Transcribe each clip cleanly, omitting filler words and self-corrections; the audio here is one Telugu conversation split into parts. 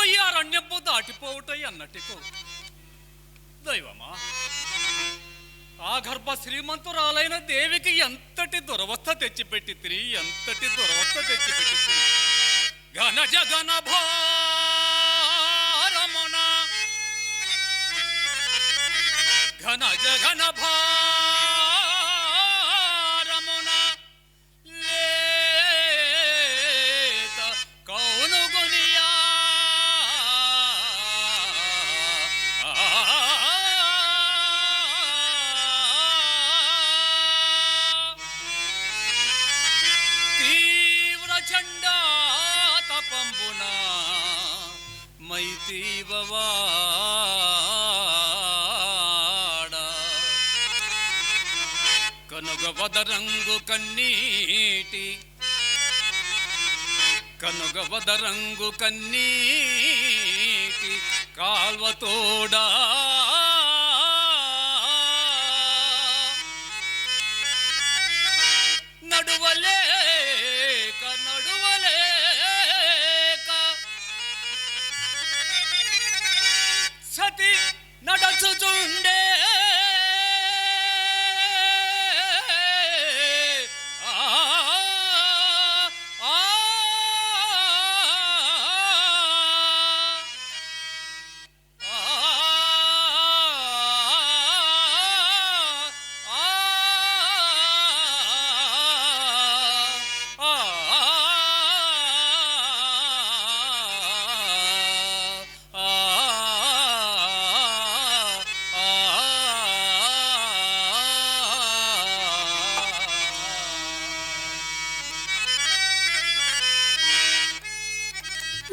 ఈ అరణ్యపు దాటిపోవుటై అన్నట్టుకు దైవమా, ఆ గర్భ శ్రీమంతురాలైన దేవికి ఎంతటి దురవస్థ తెచ్చిపెట్టి ఎంతటి దురవస్థ తెచ్చిపెట్టి ఘన జగన భారమున ఘన జగన భారమున లేత కౌనుగునియా తీవ్ర చండా తపంబున మైతీవవా కనుగవదరంగు కన్నీటి కనుగవదరంగు కన్నీటి కాల్వతోడా నడువలేక నడువలేక సతి నడచుచుండే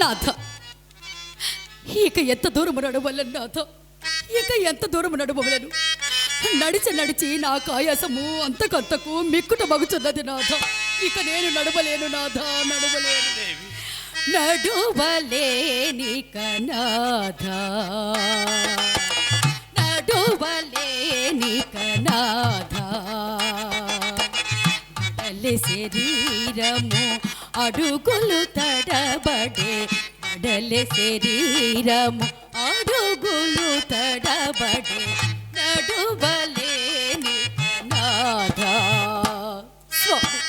నాథ, ఇక ఎంత దూరం నడవలను నాథ, ఇక ఎంత దూరం నడవలను. నడిచి నడిచి నా కాయాసము అంతకంతకు మిక్కుట మగుచున్నది నాథ. ఇక నేను నడవలేను నాథ, నడవలేను. నడువలేనిక నాథ, నడువలేనిక నాథ. బడలి శరీరము అడుగులు తడబడే, బడలి శరీరము అడుగులు తడబడే. నడువలేని నాథ స్వామి.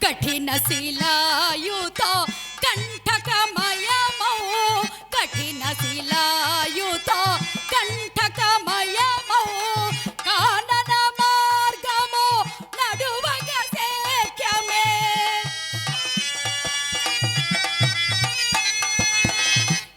కఠిన శిలాయుత కంఠకమయమౌ, కఠిన శిలాయుత కంఠకమయమౌ. కానన మార్గము నడువగ శక్యమే,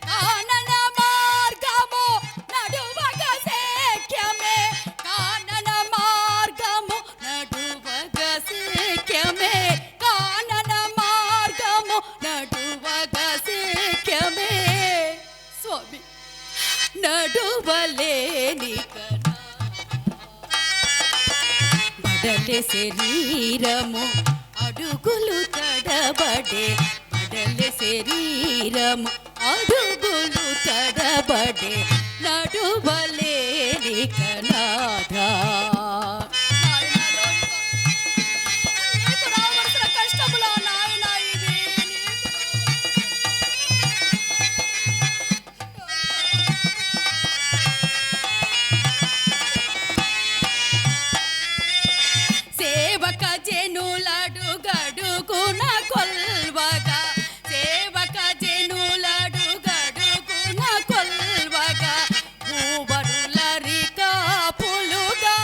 కానన మార్గము నడువగ శక్యమే, కానన మార్గము నడువగ శక్యమే, కానన మార్గము నడువగ శక్యమే. స్వామి నడువలేని కనా, బడలి శరీరము అడుగులు తడబడే, బడలి శరీరము అడుగులు తడబడే. నడువలేని కనాథ. కష్టములా నాయన ఇది సేవక జనులడుగడుగున కొల్వగా, సేవక జనులడుగడుగున కొల్వగా. భూవరులరిక పులుగా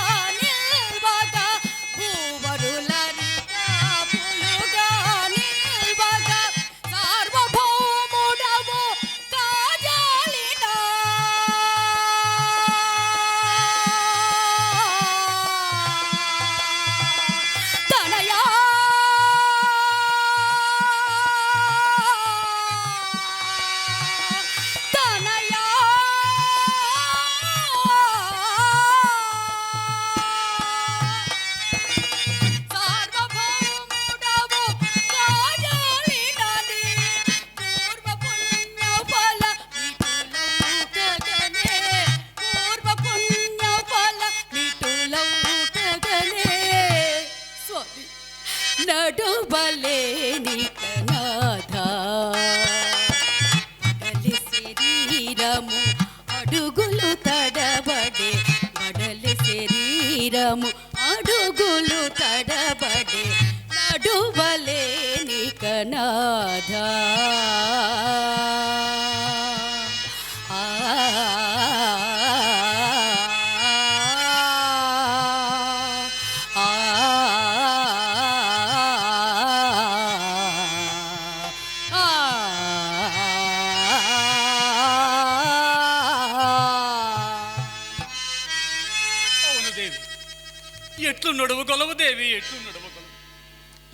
నాథ ఎట్లు నడువగలవు దేవి, ఎట్లు నడువగలవు?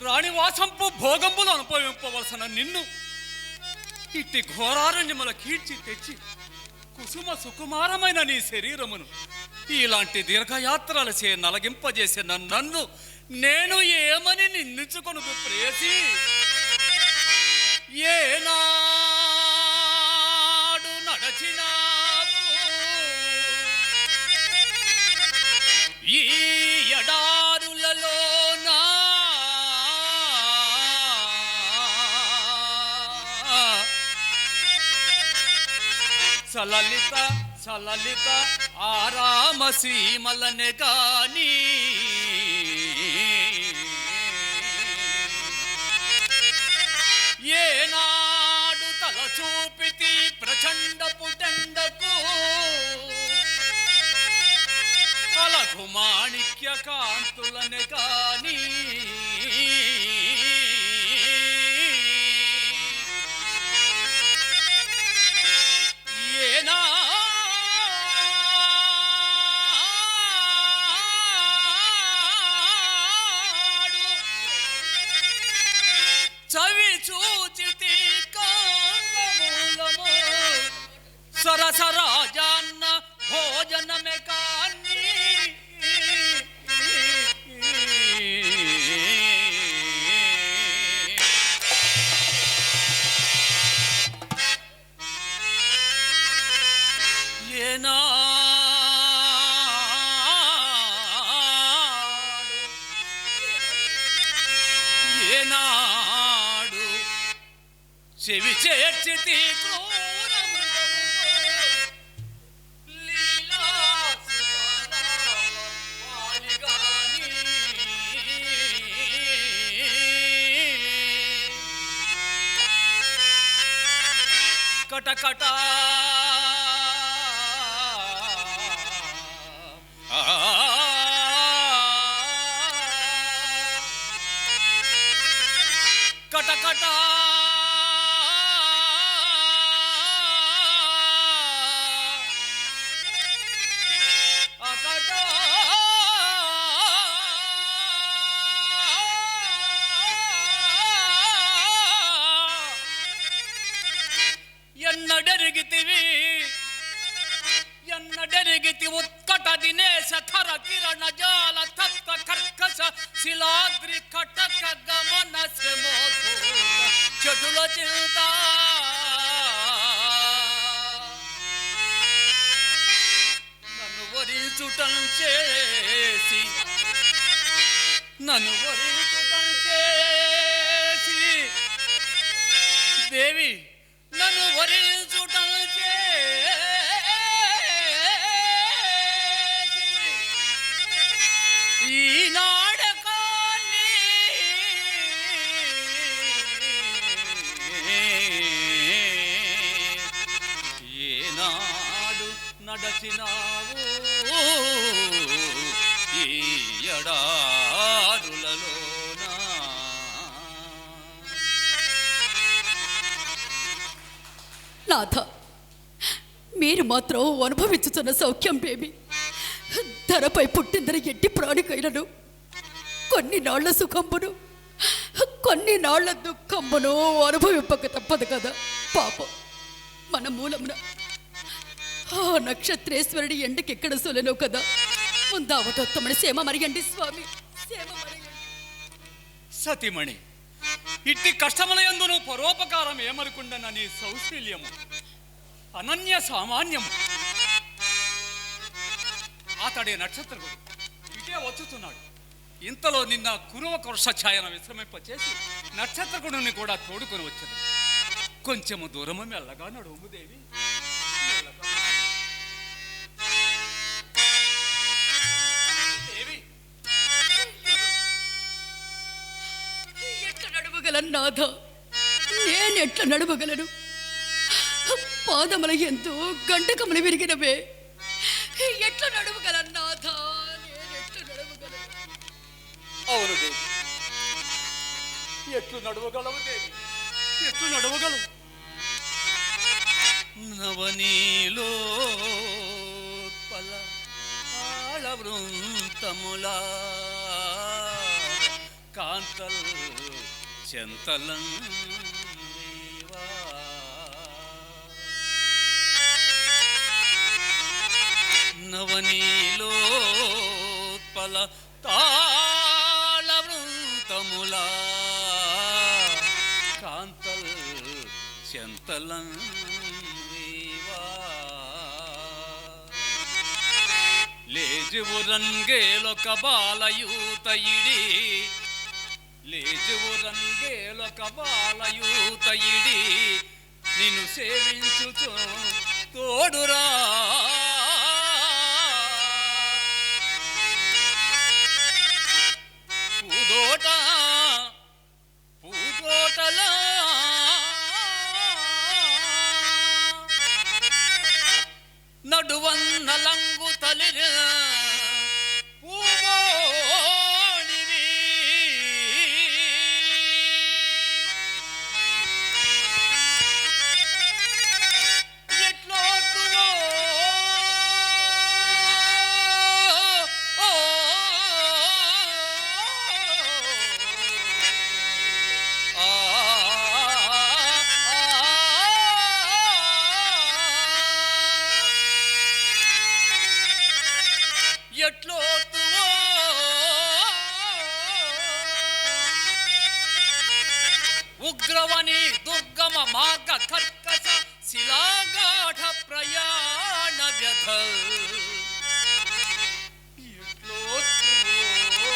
రాణివాసంపు భోగంబులు అనుభవింపవలసిన నిన్ను ఇట్టి ఘోరారణ్యముల కీడ్చి తెచ్చి కుసుమ సుకుమారమైన నీ శరీరమును ఇలాంటి దీర్ఘయాత్రలచే నలగింపజేసిన నన్ను నేను ఏమని నిందించుకొను ప్రేసి? ఏనాడు నడచినావు ఈ ఎడారులలోనా? సలలిత సలలిత ఆరామ సీమలనే కాని ఏనాడు తల చూపితి ప్రచండ పుటండకు అలఘు మాణిక్య కాంతులనే కాని చవి చూచితి కాండమూలము సరసరాజాన్న భోజనమే కాని ఏనాడు చెవి చేర్చితి క్రూర కటకట కటకట అకట ఎన్నడెరిగితివి ఎన్నడెరిగితి ఉత్కట దినేశ ఖర కిరణ జాల తత్వ కర్కశ శిలాద్రి కటక గమన చటుల చింత నన్ను వరించుటం చేసి నన్ను వరించుటం చేసి దేవి నన్ను వరించుటం చేసి ఈనాడ కాని ఏనాడు నడచినావు ఈ ఎడారులలోనా? నాథ, మీరు మాత్రం అనుభవించుతున్న సౌఖ్యం బేబీ ధరపై పుట్టిందని ఎట్టి ప్రాణికైనను కొన్ని నాళ్ల సుఖంబును కొన్ని నాళ్ల దుఃఖంబును అనుభవింపక తప్పదు కదా. పాపం మన మూలమున ఆ నక్షత్రేశ్వరుడి ఎండకెక్కడ సొలెనో కదా. ముందావటోత్తమని సేమ మరియండి స్వామి, సేమ మరియండి. సతిమణి, ఇట్టి కష్టములయందును పరోపకారం ఏమనుకుండనని సౌశీల్యము అనన్య సామాన్యము. అతడే నక్షత్రకుడు ఇటే వచ్చుతున్నాడు. ఇంతలో నిన్న కురువ కృష ఛాయన విశ్రమింపచేసి నక్షత్రకుడిని కూడా తోడుకొని వచ్చాడు. కొంచెము దూరము మెల్లగా నడుము దేవి. ఎట్లా నడుమగలను నాథ? నేనెట్లా నడవగలను? పాదముల ఎంతో గంటకములు విరిగినవే, ఎట్లా నడవగలను నాథ? నేనెట్లా నడవగలను? అవును దేవి, ఎట్లు నడవగలవు దేవి, ఎట్లు నడవగలవు? నవనీలోత్పల వృంతములా కాంతల్ చెంతలం నవనీలోత్పల తాళ వృంతములా కాంతల్ చెంతలం లేజువు రంగేలొక బాలయూత ఇడి, లేజువు రంగేలొక బాలయూత ఇడి, నిన్ను సేవించుచు తోడురా పూదోట పూదోటలా నడువన్నలంగు తలిర పూవోనివి ఎట్లోతువో ఎట్లోతువో ఉగ్రవని దుర్గమ మార్గ కర్కశ శిలాగాఢ ప్రయాణ వ్యధ ఎట్లోతువో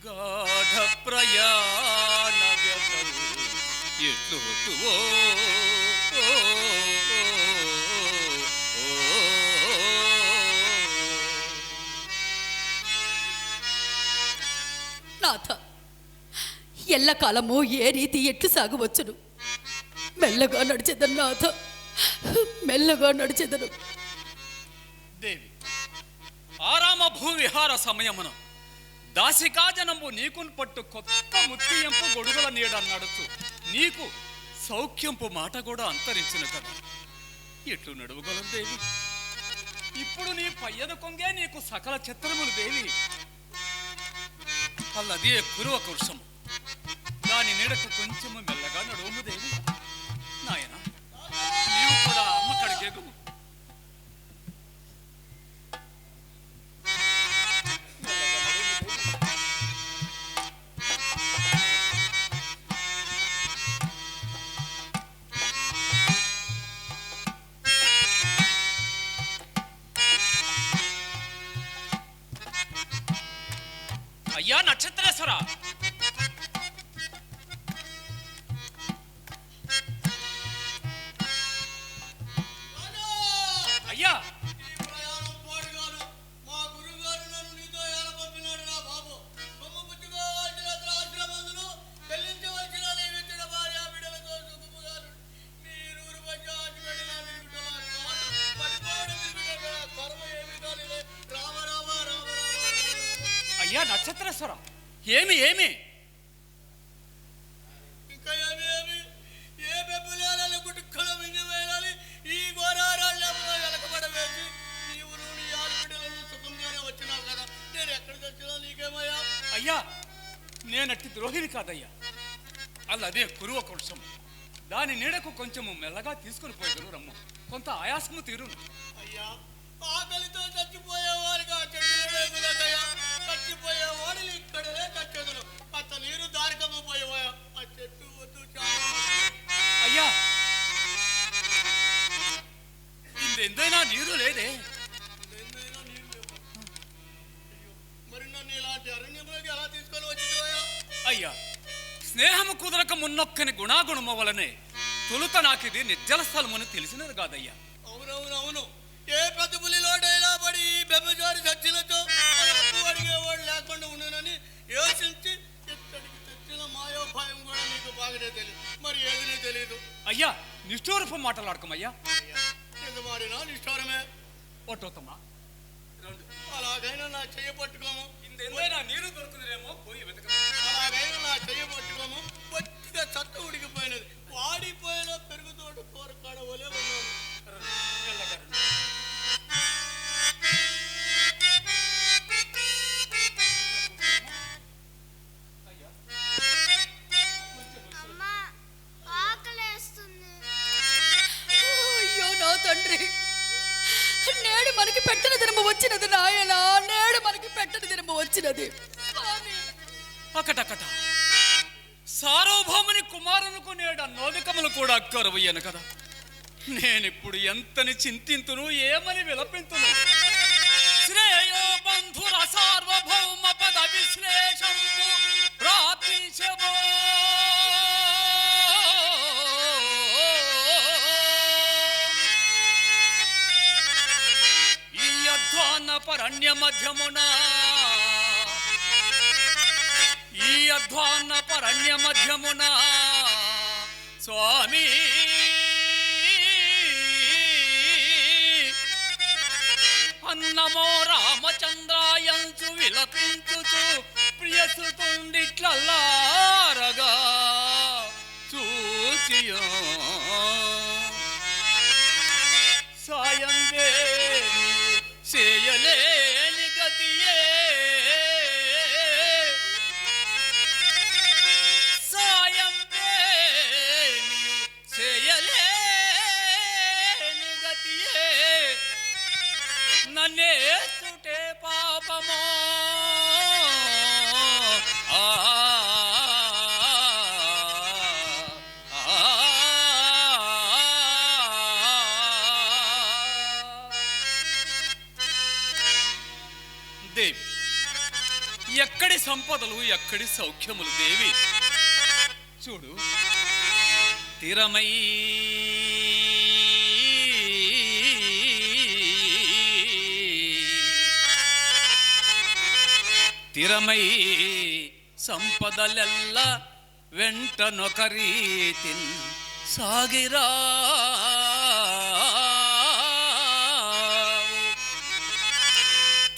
గాఢ ప్రయాణ వ్యధ ఎట్లోతువో నాథ, ఎల్లకాలము ఏ రీతి ఎట్లు సాగవచ్చును? మెల్లగా నడిచెదను నాథ, మెల్లగా నడిచెదను. దేవి, ఆరామ భూవిహార సమయమున దాసికాజనంబు నీకున్ పట్టు కొత్త ముత్తియంపు గొడుగుల నీడ నడుచు నీకు సౌఖ్యంపు మాట కూడా అంతరించిన కదా, ఎట్లు నడువగలరు దేవి? ఇప్పుడు నీ పయ్యద కొంగే నీకు సకల చిత్రములు దేవి. అల్లదే కురువ కురుషము, దాని నీడకు కొంచెము మెల్లగా నడువము దేవి. నాయన, నీవు కూడా అమ్మ కడిగేగుము. అయ్యా నక్షత్రేశ్వర, అయ్యా అయ్యా నక్షత్రేశ్వర, ఏమి ఏమి ఇంకా ఏమి ఏమి ఏ బెబ్బులేలని గుట్టుకల విండి వేయాలి, ఈ గోరారాళ్ళు వెనకబడవేసి నీవు నీ ఆడబిడ్డలను సుఖంగానే వచ్చినావు కదా, నేను ఎక్కడికి వచ్చినా నీకేమయ్యా? అయ్యా, నేనట్టి ద్రోహిని కాదయ్యా. అల్లదే కురువ కురుషం, దాని నీడకు కొంచెము మెల్లగా తీసుకుని పోయేదరు రమ్ము, కొంత ఆయాసము తీరును. అయ్యా, ఆకలితో చచ్చిపోయేవారిగా చెట్టులేదయ్యా, చచ్చిపోయేవాడిని ఇక్కడే చచ్చేదను, అంత నీరు దారికమ్మ పోయేవా? ఆ చెట్టు వద్దు చాలా. అయ్యా, ఇందెందైనా నీరు లేదే. ఎందైనా నీరు లేవు. అయ్యో, మరి నన్ను ఇలాంటి అరణ్యంలోకి ఎలా తీసుకొని వచ్చిపోయా? అయ్యా, స్నేహము కుదరక మున్నొక్కని గుణాగుణము వలనే తొలుత నాకిది నిర్జల స్థలమని తెలిసినది కాదయ్యా. అవునవునవును, ఏ ప్రతిపులిలోడైనా పడి బెబ్బజారి చచ్చినతో అప్పు అడిగేవాడు లేకుండా ఉండనని యోచించి ఇక్కడికి తెచ్చిన మాయోపాయం కూడా నాకనే తెలియదు, మరి ఏది తెలియదు. అయ్యా నిష్ఠూరపు మాటలాడకమయ్యా. నిజమాడినా నిష్ఠూరమే. ఒట్టోతమ్మా అలాగైనా నా చెయ్యి పట్టుకోము. ఇందేనా నీరు దొరుకుతుందేమో పోయి వెతకదా. అలాగైనా నా చెయ్యి పట్టుకోము. బొత్తిగా చట్ట ఉడికిపోయినది, వాడిపోయిన పెరుగుతోటి కూర కాడవలే ఉన్నాను. అయ్యో నా తండ్రి, నేడు మనకి పెట్టిన దినము వచ్చినది నాయన, నేడు మనకి పెట్టిన దినము వచ్చినది. అకటకట సార్వభౌముని కుమారునికి నేడు నోవికములు కూడా కరువయ్యాను కదా. నేనిప్పుడు ఎంతని చింతింతును, ఏమని విలపింతును. శ్రేయో బంధుర సార్వభౌమ పద విశ్లేషము ప్రార్థించబో. ఈ అధ్వాన పరణ్య మధ్యమున, ఈ అధ్వాన పరణ్య మధ్యమున స్వామి అన్నమో రామచంద్రాయంచు విలపించుచు ప్రియసుతుండిట్లల్లారగా చూచియో సాయం చేయలేని గతియే, సాయం చేయలేని గతియే, నన్నేసుటే పాపమో. దేవి ఎక్కడి సంపదలు, ఎక్కడి సౌఖ్యములు దేవి. చూడు తీరమై తిరమై సంపదలెల్ల వెంటనొక రీతిన్ సాగిరా.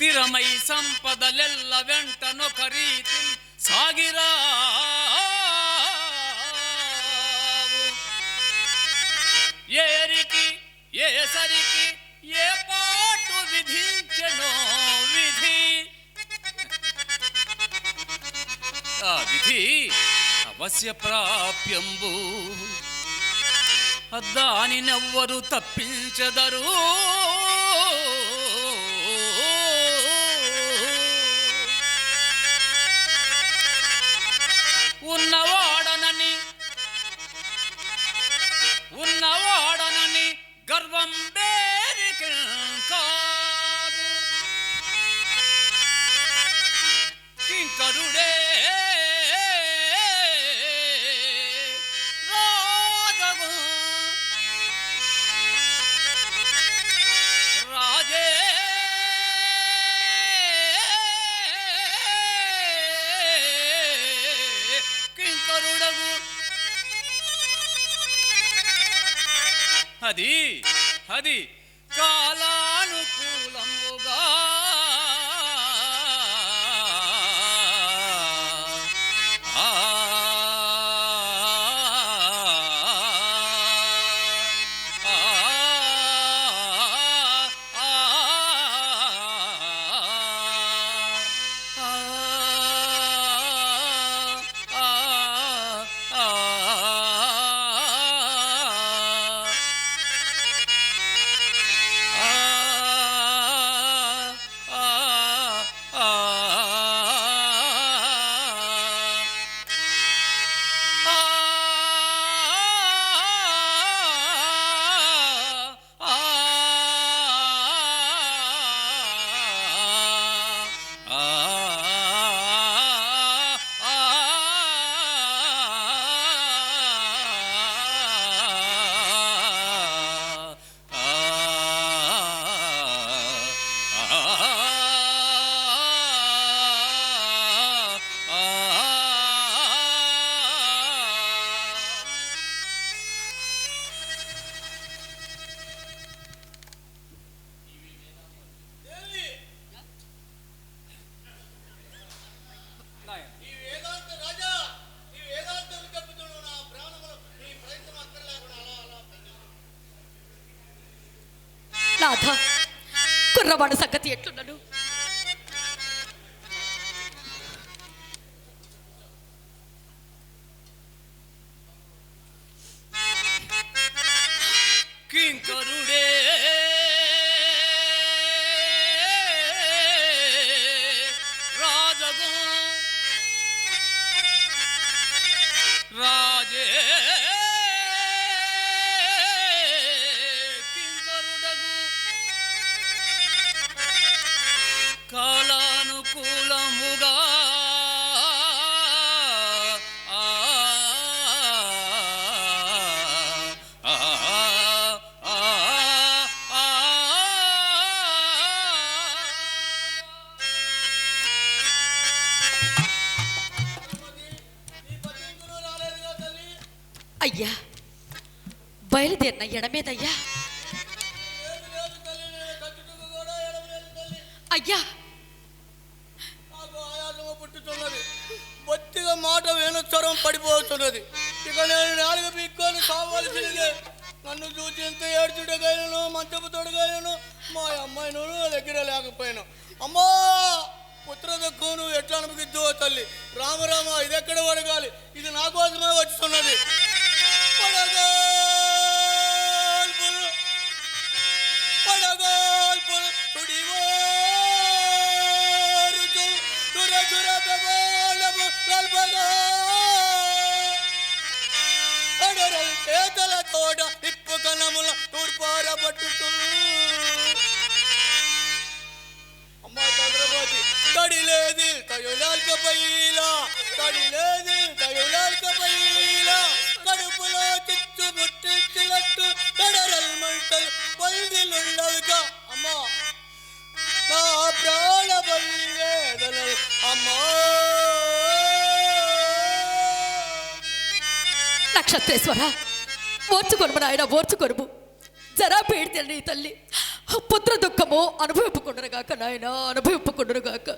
తిరమై సంపదలెల్ల వెంటనొక రీతిన్ సాగిరా. ఏరికి ఏ సరికి ఏ పాటు విధించెనో విధి. ఆ విధి అవశ్య ప్రాప్యంబు, దానినెవ్వరు తప్పించెదరు. ఉన్నవాడనని గర్వం బేరికి కాదు, కింకరుడే రాజగు రాజే కింకరుడగు. అది అది కాలానుకూలముగా ఆ నాథ, కుర్రవాడు సంగతి ఎట్లున్నాను? కింకరుడే రాజగు రాజే కింకరుడగు కాలానుకూలముగా అయ్యా, బయలుదేరిన ఎడమేదయ్యా. అయ్యా, నాకు ఆయాసము పుట్టుతున్నది, బొత్తిగా మాట వేణుస్వరం పడిపోతున్నది. ఇక నేను నాలుగు పీక్కొని కావాల్సినదే. నన్ను చూసి ఎంత ఏడ్చుడగాయను, మంచపు తొడగాయను, మా అమ్మాయిను దగ్గర లేకపోయాను. అమ్మా, పుత్ర దుఃఖం నువ్వు ఎట్లా అనుభవిద్దువో తల్లి. రామరామ, ఇది ఎక్కడ అడగాలి? ఇది నా కోసమే వచ్చుతున్నది. పడగోల్పులు పడగోల్పులు తుడివారుచు దురదుర బెబోలము కల్పగా అడరల్ చేతల తోడ ఇప్పు కనముల తూర్పార పట్టుతూ అమ్మా చంద్రబాబు కడిలేది కయులాల్క పైలా కడిలేది కయులాల్క పైలా కడుపులో చిచ్చు ముట్టించినట్టు కడరల్ మంటలు పల్దిలుండవుగా అమ్మా నా ప్రాణ బలివేదనలు అమ్మా. నక్షత్రేశ్వర, ఓర్చుకొనుము నాయన, ఓర్చుకొనుము. జరా పేడితే నీ తల్లి పుత్ర దుఃఖము అనుభవింపుకుండరుగాక నాయన, అనుభవింపుకుండరుగాక.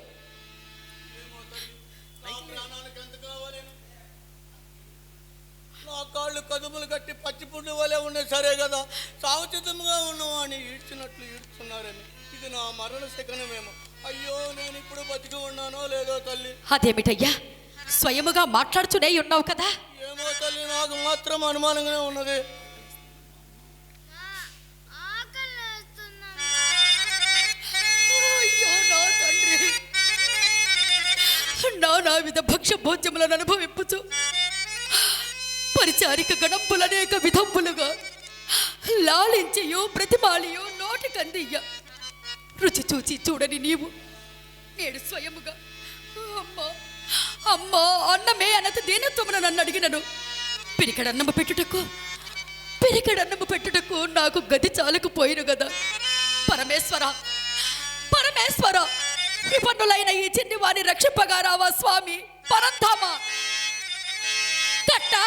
నా కాళ్ళు కదుములు కట్టి పచ్చిపుండు వలె ఉన్నాయి సరే కదా, సావచితంగా ఉన్నావు అని ఈడ్చినట్లు ఈడ్చున్నారని. ఇది నా మరణ శకనమేమో. అయ్యో, నేను ఇప్పుడు బతికి ఉన్నానో లేదో తల్లి. అదేమిటయ్యా, స్వయముగా మాట్లాడుతూనే ఉన్నావు కదా. ఏమో తల్లి, నాకు మాత్రం అనుమానంగానే ఉన్నది. అయ్యో నా తండ్రి, నానా విధ భక్ష భోజ్యములను అనుభవింపుచు పరిచారిక గణంపులనేక విధంపులుగా లాలించయో ప్రతిమాలియో నోటికందియ్య రుచి చూచి చూడని నీవు నేడు స్వయముగా అమ్మా అమ్మా అన్నమే అనంత దీనత్వమున నన్ను అడిగినను పిరికడన్నము పెట్టుటకు నాకు గది చాలకపోయిను కదా. పరమేశ్వర పరమేశ్వర, విపన్నులైన ఈ చిన్ని వారిని రక్షింపగా రావా స్వామి పరంధామ. కట్టా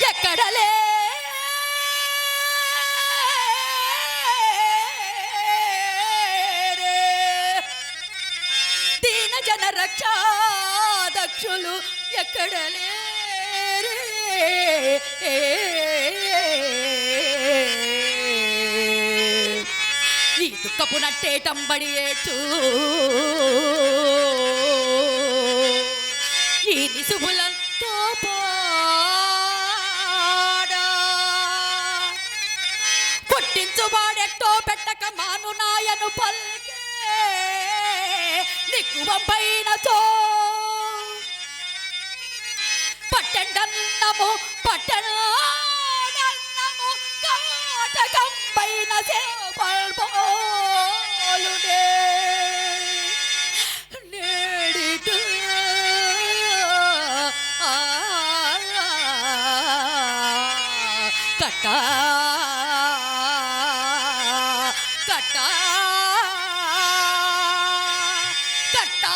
ఎక్కడలే దీన జన రక్షాదక్షులు ఎక్కడలే ఈ దుఃఖపు నట్టేటంబడి ఏటు ఈ నిసుబులంతో పాడా పుట్టించువాడెట్టో పెట్టక మాను నాయను పల్కే నిక్కువంపైన సో పట్టెండన్నము పట్టెండన్నము కాటకంపైన సేపల్పోలునే నేడిటు కట్టా కట్టా కట్టా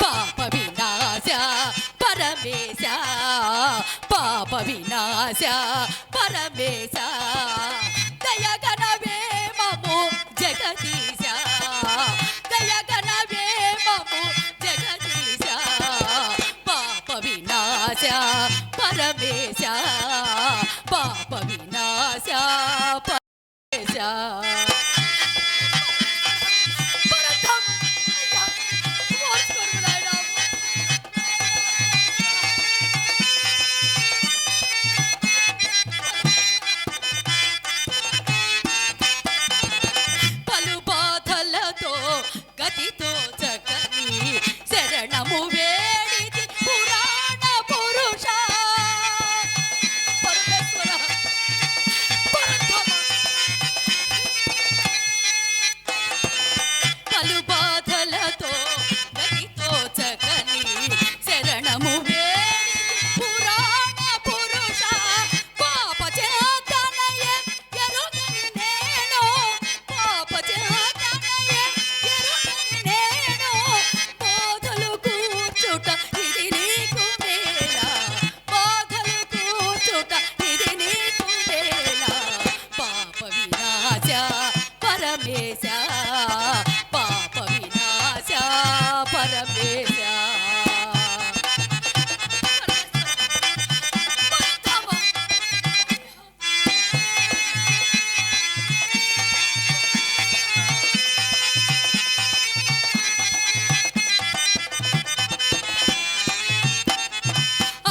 పాప వినాశ పరమేశ పాప వినాశ పరమేశ దయగనవే మము జగదీశ దయగనవే మము జగదీశ పాప వినాశ పరమేశ పాప వినాశ పరమేశ గతితో చకని శరణము వేడితి పురాణ పురుష పరమేశ్వర పరధమ పలు బాధలతో గతితో చకని శరణము వేడితి పురాణ పురుష పాప చేతనయ ఎరుగని నేను పాప చేతనయ నేను బాధలు కూర్చుట ఇది నీకు మేళ బాధలు కూర్చుట ఇది నీకు మేళ పాప వినాశ పరమేశ పాప వినాశ పరమేశ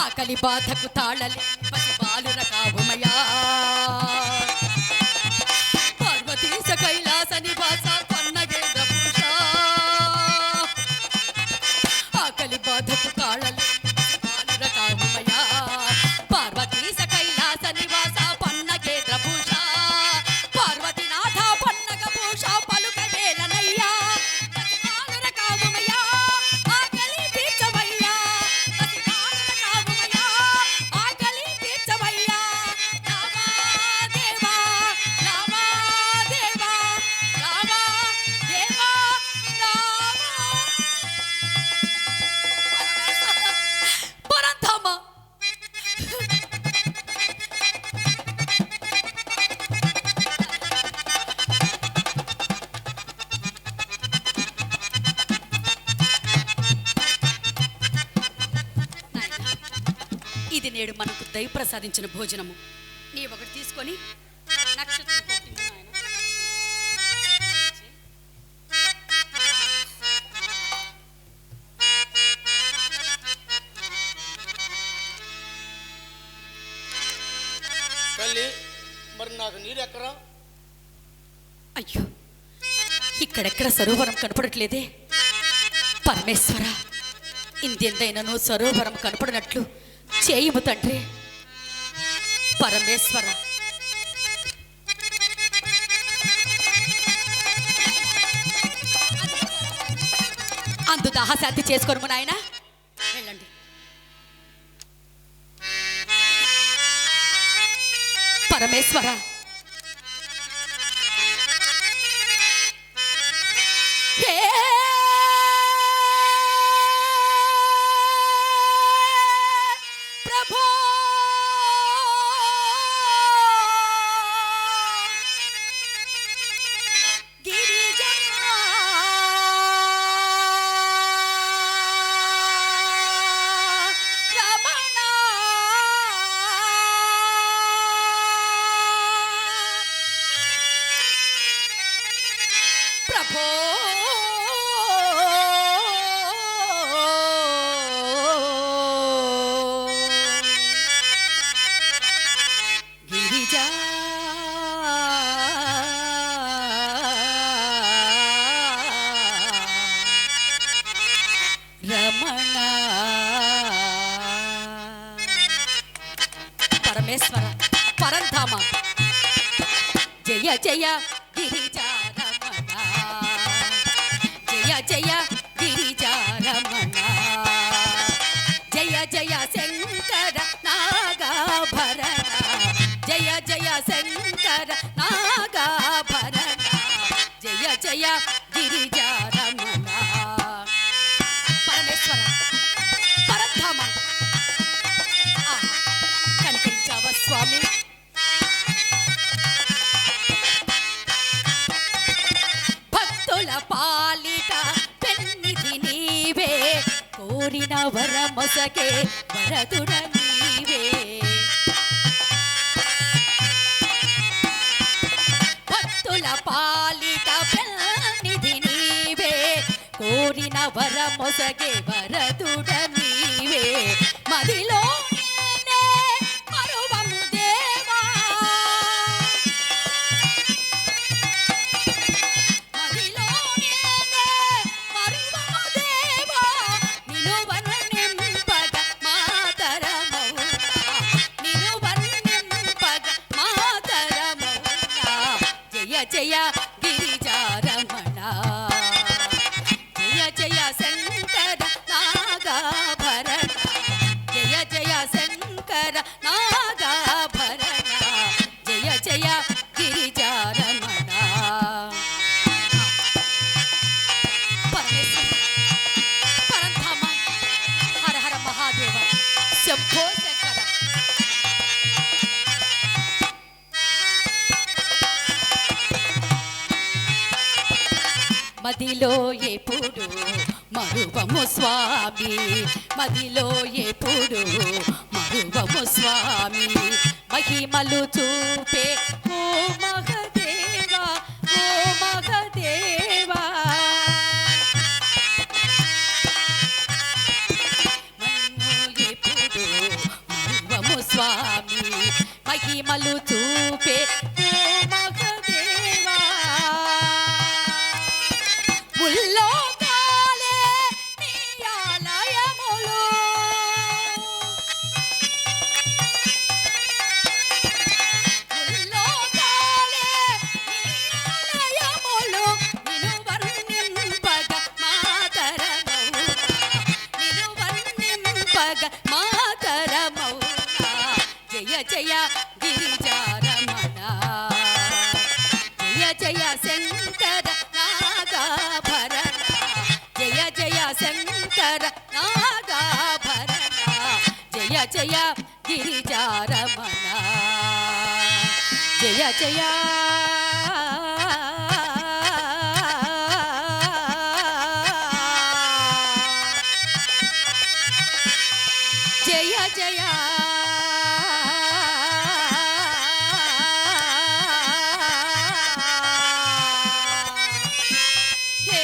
ఆకలి బాధకు తాళలి పసి బాలుర కావుమయా పార్వతీశ కైలాస నివాస పన్నగేంద్ర భూష ఆకలి బాధకు తాళలి పసి బాలుర కావుమయా పార్వతీశ కైలాస నివాస పన్నగేంద్ర భూష పార్వతీనాథ పన్నగ భూష పలుక వేలనయ్యా పసి బాలుర కావుమయా ఆకలి తీర్చవయ్యా పసి బాలుర కావుమయా ఆకలి తీర్చవయ్యా రామా దేవా రామా దేవా రామా దేవా రామా పరంధామ ఇది నేడు మనకు దయ ప్రసాదించిన భోజనము నీ ఒకటి తీసుకొని నక్షత్రం కొట్టింది నాయన. తల్లి మరి నాకు నీరు ఎక్కరా అయ్యో ఇక్కడెక్కడ సరోవరం కనపడట్లేదే పరమేశ్వర ఇందెందైనను సరోవరం కనపడినట్లు చేయుము తండ్రి పరమేశ్వర అందు దాహశాంతి చేసుకోను నాయన వెళ్ళండి పరమేశ్వర హే ప్రభు గిరిజా రమణ ప్రభు గిరిజా రమణ పరమేశ్వర పరంధామ జయ జయ గిరిజా రమణ జయ జయ గిరిజా రమణ జయ జయ శంకర నాగాభరణ జయ జయ శంకర నాగాభరణ జయ జయ గిరిజా రమణ పరమేశ్వర పరంధామ స్వామి. భక్తుల పాలిట పెన్నిధి నీవే, కోరిన వరమొసగే వరదుడ నీవే. భక్తుల పాలిట పెన్నిధి నీవే, కోరిన వరమొసగే వరదుడ నీవే. మదిలో నేనే మరువము దేవా, మదిలో నేనే మరువము దేవా. నిన్ను వర్ణింపగ మాతరమౌనా, నిన్ను వర్ణింపగ మాతరమౌనా. జయ జయ గిరిజారమణ, జయ జయ శంకర నాగాభరణ, జయ జయ శంకర నాగాభరణ, జయ జయ గిరిజారమణ. పరమేశ్వర, పరంధామ, హర హర మహాదేవ, శంభో శంకర. మదిలో ఎప్పుడు మరువము స్వామి, మదిలో ఎప్పుడు మరువము స్వామి. మహిమలు చూపే ఓ మహదేవా, ఓ మహదేవా. మన్ను ఎప్పుడు మరువము స్వామి, మహిమలు చూపే ఓ మహదేవా. ముల్లోకాలే నీ ఆలయములు, ముల్లోకాలే నీ ఆలయములు. నిన్ను వర్ణింపగ మాతరమౌనా, నిన్ను వర్ణింపగ మాతరమౌనా. జయ జయ గిరిజారమణ, జయ జయ శంకర నాగాభరణ, జయ జయ శంకర నాగాభరణ, జయ జయ గిరిజారమణ, జయ జయ. జయ జయ హే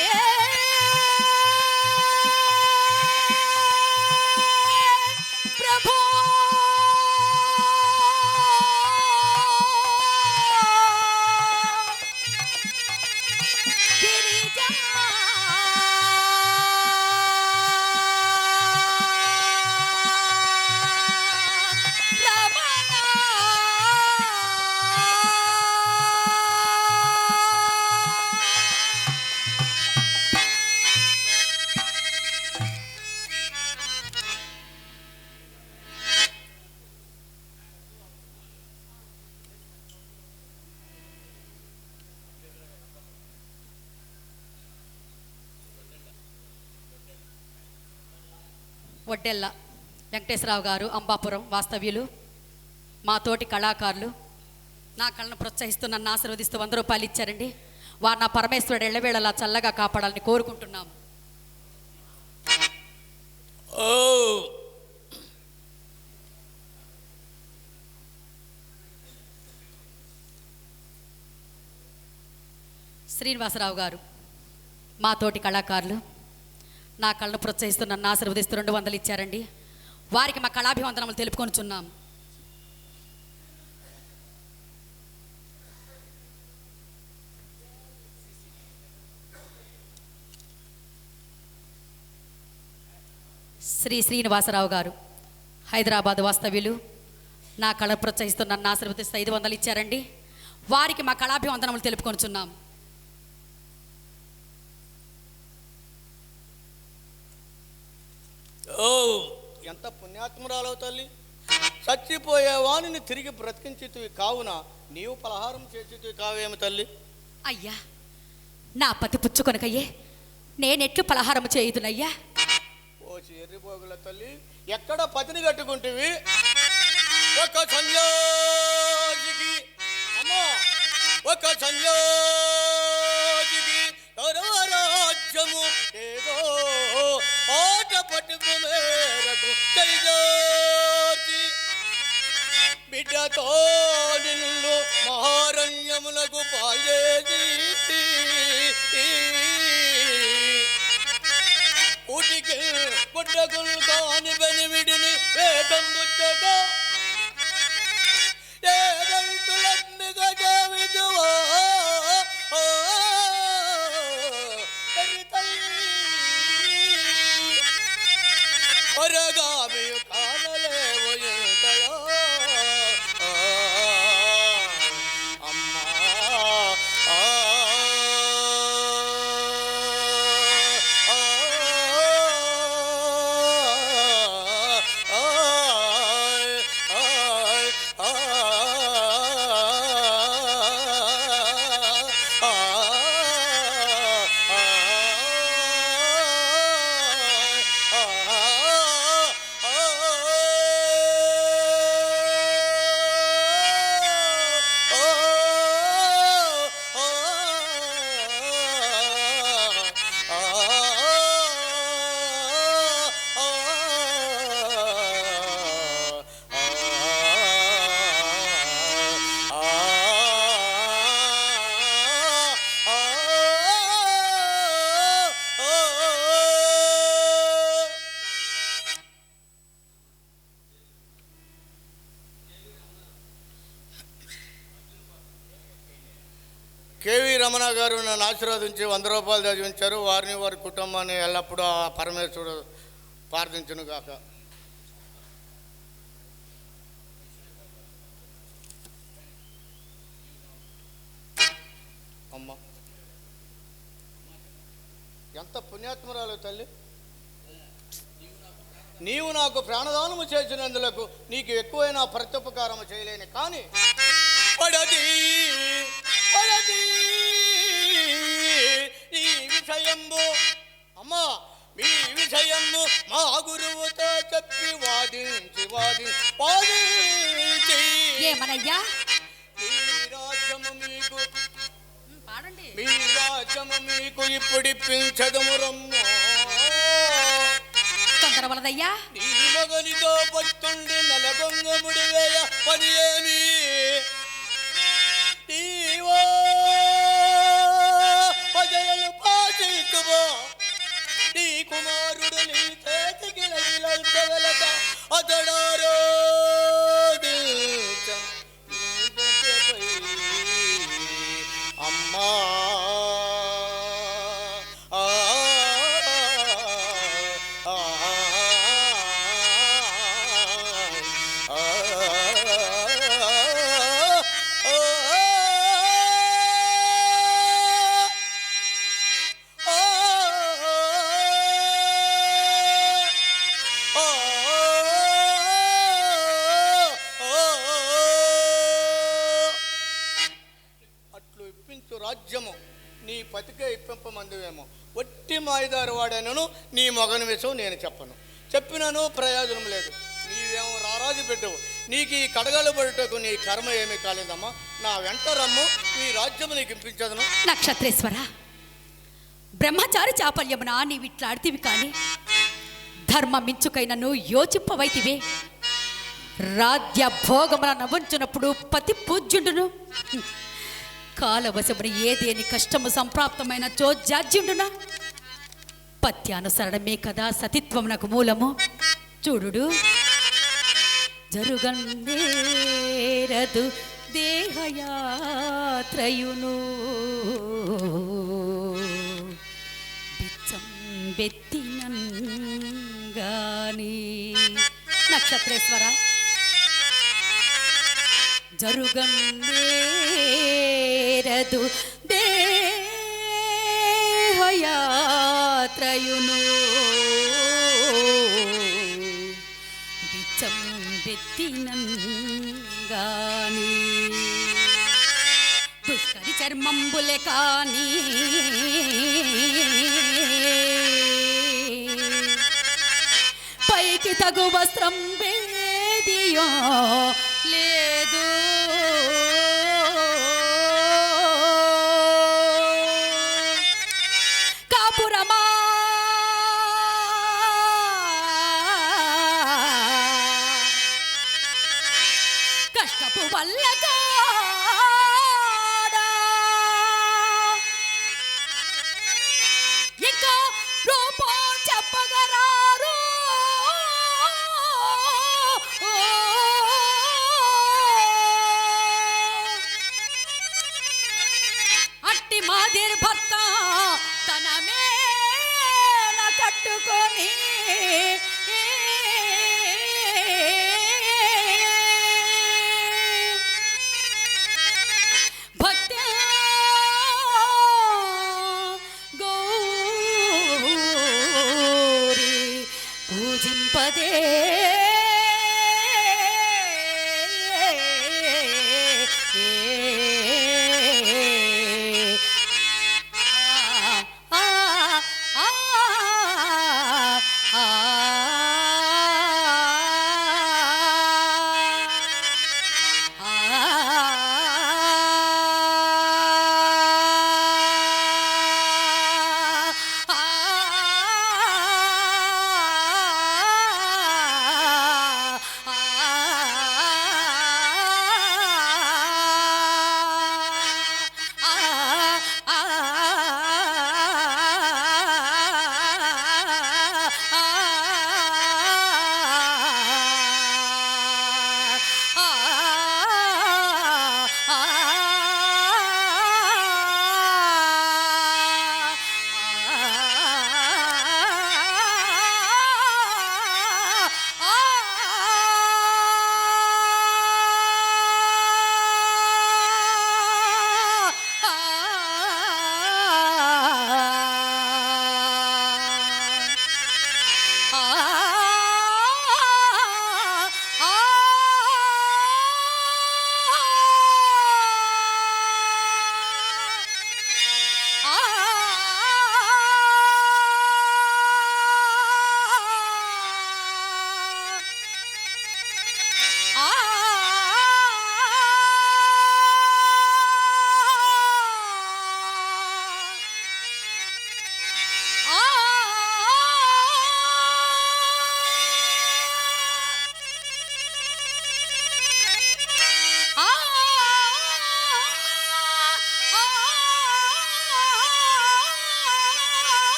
ప్రభు. గిరిజా వడ్డెల్ల వెంకటేశ్వరరావు గారు, అంబాపురం వాస్తవ్యులు, మా తోటి కళాకారులు. నా కళను ప్రోత్సహిస్తూ నన్ను ఆశీర్వదిస్తూ 100 రూపాయలు ఇచ్చారండి. వారు నా పరమేశ్వరుడు ఎళ్ళవేళలా చల్లగా కాపాడాలని కోరుకుంటున్నాము. ఓ శ్రీనివాసరావు గారు, మా తోటి కళాకారులు, నా కళను ప్రోత్సహిస్తూ నన్ను ఆశీర్వదిస్తూ 200 ఇచ్చారండి. వారికి మా కళాభివందనములు తెలుపుకొనుచున్నాం. శ్రీ శ్రీనివాసరావు గారు, హైదరాబాద్ వాస్తవ్యులు, నా కళ ప్రోత్సహిస్తూ నన్ను ఆశీర్వదిస్తూ 500 ఇచ్చారండి. వారికి మా కళాభివందనములు తెలుపుకొనుచున్నాం. ఓ ఎంత పుణ్యాత్మురాలవు తల్లి. చచ్చిపోయే వాణిని తిరిగి బ్రతికించితివి కావున నీవు పలహారం చేసితివి కావేమి తల్లి? అయ్యా, నా పతి పుచ్చుకొనకయ్యే నేనెట్లు పలహారము చేయుదునయ్యా? ఓ ఎర్రిపోగుల తల్లి, ఎక్కడ పతిని కట్టుకుంటివి? ఒక సన్యాసికి అమ్మా ఒక సన్యాసికి రాజ్యము ఏదో ఆట పట్టుకు మేరకు కైజార్చి బిడ్డతో నిన్ను మహారణ్యములకు పాయేది ఊటికి పుట్టకులు కాని బెనివిడిని వేటంబుచ్చగా ఏదంటులన్నిగా జావిదువా ಹೊರಗಾಮಿಯು ಕಾಣಲೇವು ಎಂತಯೋ ಅಮ್ಮ కేవీ రమణ గారు నన్ను ఆశీర్వదించి 100 రూపాయలు చదివించారు. వారిని వారి కుటుంబాన్ని ఎల్లప్పుడూ ఆ పరమేశ్వరుడు ప్రార్థించును గాక. అమ్మ ఎంత పుణ్యాత్మరాలు తల్లి, నీవు నాకు ప్రాణదానము చేసినందులకు నీకు ఎక్కువైన ప్రత్యుపకారము చేయలేని కానీ పడది ఈ విషయము అమ్మా మీ విషయము మా గురువుతో చెప్పి వాదించి ఏమనయ్యా మీ రాజ్యము మీకు ఇప్పుడిప్పించదము రమ్ము. తొందరవలదయ్యా నీ మగనితో పట్టుండి నెలగొంగముడి వేయ పని ఏమి నీవో ప్రజలను పాటించువో నీ కుమారుడు నీ చేతికి లైలంతగలక అతడారో అమ్మా రాజ్యము నీ పతికే ఇప్పింపమందువేమో. ఒట్టి మాయిదారు వాడనను నీ మగని విషయం నేను చెప్పను, చెప్పినను ప్రయోజనం లేదు. నీవేమో రారాజు బిడ్డవు, నీకు ఈ కడగలు పడుటకు నీ కర్మ ఏమీ కాలేదమ్మా. నా వెంట రమ్ము, నీ రాజ్యము నీకు ఇప్పించదును. నక్షత్రేశ్వర బ్రహ్మచారి చాపల్యమున నీవిట్లాడితివి కానీ ధర్మమించుకైనను యోచింపవైతివే. రాజ్య భోగమున నవ్వుంచునప్పుడు పతి పూజ్యుండును, కాలవశమున ఏదేని కష్టము సంప్రాప్తమైన చోజ్యాజ్యుండునా. పత్యానుసరణమే కదా సతిత్వమునకు మూలము. చూడుడు జరుగందేరదు దేహయాత్రయును బిచ్చం బెత్తినంగాని. నక్షత్రేశ్వర జరుగందేరదు దేహయాత్రయును బిచ్చం బెత్తినంగాని. పుష్కరి చర్మంబులే కాని పైకి తగు వస్త్రం వేదియో దైవం లేదు. కాపురమా కష్టపు వల్ల కాడా ఇంకా రూపం చెప్పగరారు. అట్టి మాదిరి భర్త తన మేన కట్టుకొని భక్తి గౌరీ పూజింపదే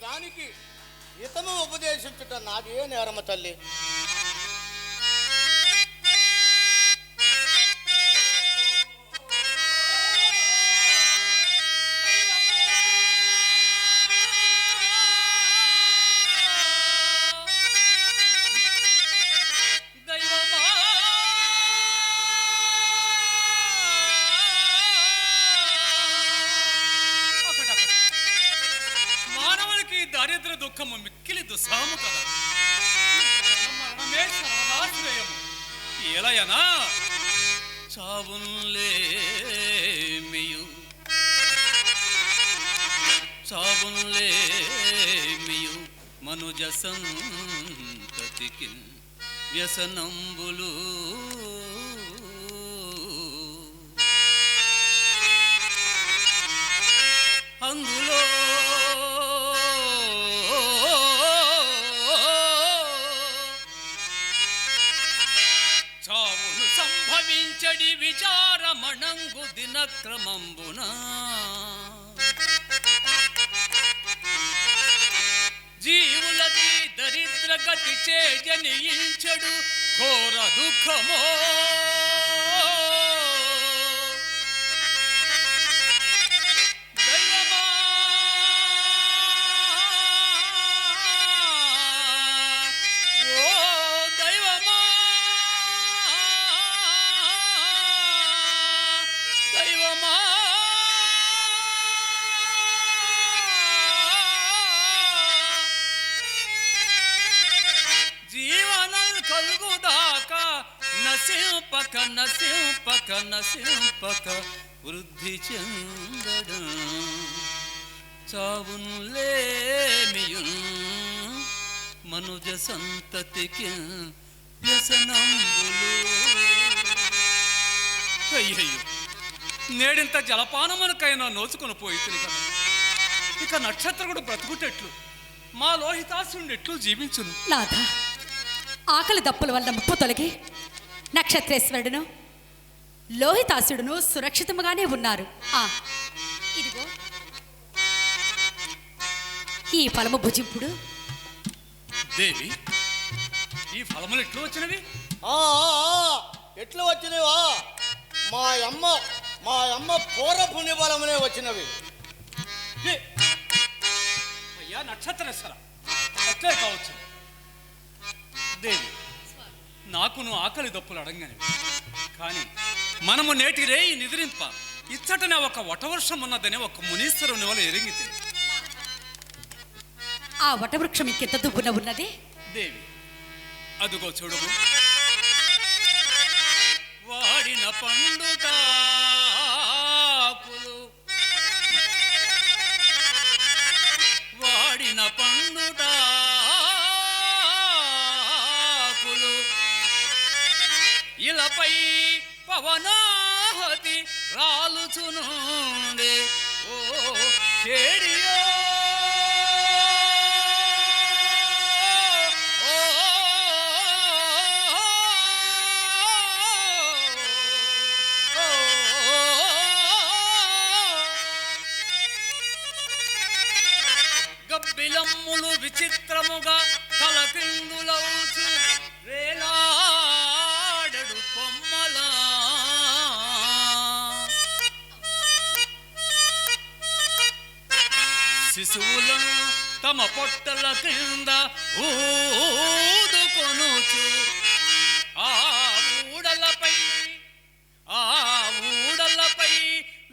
దానికి ఇతను ఉపదేశించుట నాదే నేరమ తల్లి. దారిద్ర దుఃఖము మిక్కిలి దుస్సాము కదా, మరణమే సర్వనాశ్రయము. ఎలయనా చావులేమియు చావులేమియు మనుజ సంతతికి వ్యసనంబులు అందులో చావును సంభవించడి విచారమణంగు దినక్రమంబున జీవులకి దరిద్ర గతి చేజనియించడు ఘోర దుఃఖమో దైవమా ఓ దైవమా దైవమా జీవనం కలుగుదాకా నశింపక నశింపక నశింపక వృద్ధి చెందడం చావులేమియున్ మనుజ సంతతికి వ్యసనంబులు. అయ్యయ్యో, నేడింత జలపానమునకైనా నోచుకొని పోయితుంది కదా, ఇక నక్షత్రకుడు బ్రతుకుటెట్లు, మా లోహితాసుని ఎట్లు జీవించును? నాథ, ఆకలి దప్పుల వల్ల ముప్పు తొలగి నక్షత్రేశ్వరుడును లోహితాసుడును సురక్షితముగానే ఉన్నారు. ఇదిగో ఈ ఫలము భుజింపుడు. దేవి, ఈ ఫలములు ఎట్లు వచ్చినవి? ఎట్లా వచ్చినవా? మా అమ్మ పూర్వ పుణ్యబలమునే వచ్చినవి. అయ్యా నక్షత్రేశ్వర, అట్లే కావచ్చు. దేవి, నాకును ఆకలి దప్పులు అడంగనివి, కానీ మనము నేటి రేయి నిద్రింప ఇచ్చటనే ఒక వటవృక్షం ఉన్నదని ఒక మునీశ్వరుని వల్ల ఎరిగితే. ఆ వటవృక్షం ఇంకెంత దుబ్బున ఉన్నది? దేవి, అదుగో చూడము, వాడిన పండుటాకులు, వాడిన పండుటాకులు ఇలపై పవనాహతి రాలుచునుండే ఓ చెడియో గబ్బిలమ్ములు విచిత్రముగా తలకిందులవుచు వేలాడడు కొమ్మలా శిశువులను తమ పొట్టల క్రింద ఊదుకొనుచు ఆ ఊడలపై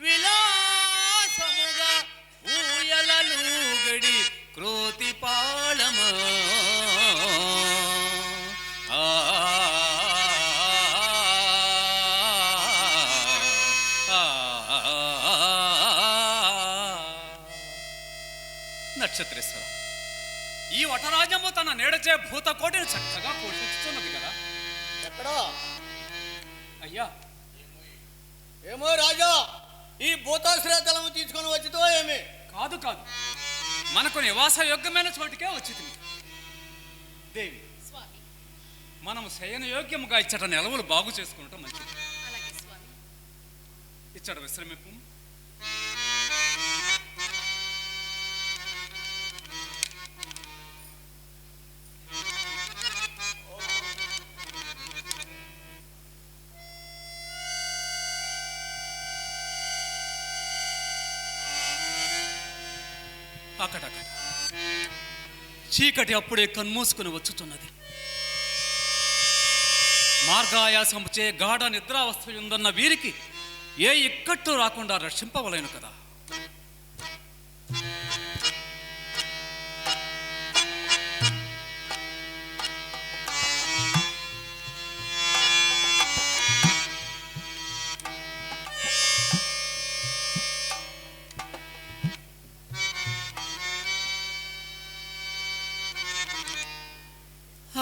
విలాసముగా ఊయలలుగడి క్రోతి పాళమా నక్షత్రేశ్వర, ఈ వటరాజము తన నీడచే భూతకోటిని చక్కగా పోషించుతున్నది కదా. ఎక్కడా? అయ్యా, ఏమో రాజా, ఈ భూతాశ్రయతలము తీసుకొని వచ్చితో ఏమి? కాదు కాదు, మనకు నివాస యోగ్యమైన చోటికే వచ్చింది. దేవి, మనము శయన యోగ్యముగా ఇచ్చట నెలవులు బాగు చేసుకుంటాం మంచిది. ఇచ్చట విశ్రమింపు. అక్కడక్కడ చీకటి అప్పుడే కన్మూసుకుని వచ్చుతున్నది. మార్గాయాసంచే గాఢ నిద్రావస్థ ఉందన్న వీరికి ఏ ఇక్కట్టు రాకుండా రక్షింపవలేను కదా.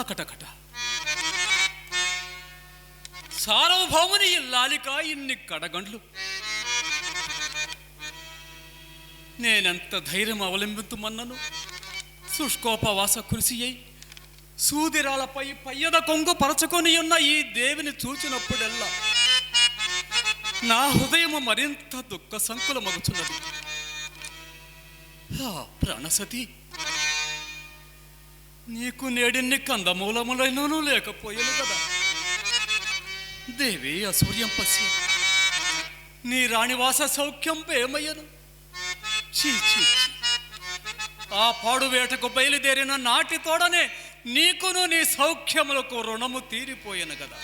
అకటకట సార్వభౌముని ఇల్లాలిక ఇన్ని కడగండ్లు, నేనెంత ధైర్యం అవలంబింతుమన్నను. శుష్కోపవాస కృషి అయి సూదిరాలపై పయ్యద కొంగు పరచుకొని ఉన్న ఈ దేవిని చూచినప్పుడెల్లా నా హృదయము మరింత దుఃఖ సంకులమగుచున్నది. ప్రాణసతి, నీకు నేడిన్ని కందమూలములైనను లేకపోయాను కదా. దేవి అసూర్యం పశ్య, నీ రాణివాస సౌఖ్యం ఏమయ్యను? చీ చీ చీ. ఆ పాడు వేటకు బయలుదేరిన నాటి తోడనే నీకును నీ సౌఖ్యములకు రుణము తీరిపోయాను కదా.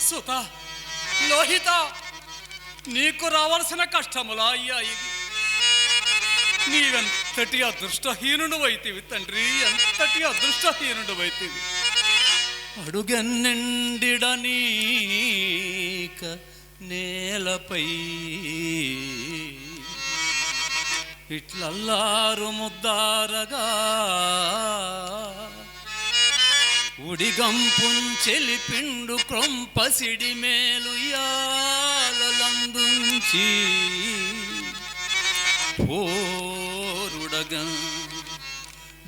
సుత, లోహిత, నీకు రావాల్సిన కష్టములా అయ్యా ఇవి. నీవెంతటి అదృష్టహీనుడు వైతివి తండ్రి, ఎంతటి అదృష్టహీనుడు వైతివి. అడుగెన్నెండిడనీక నేలపై ఇట్లల్లారు ముద్దారగా ఉడిగంపుంచెలిపిండు క్రొంపసిడి మేలు యాలందుంచి పోరుడగ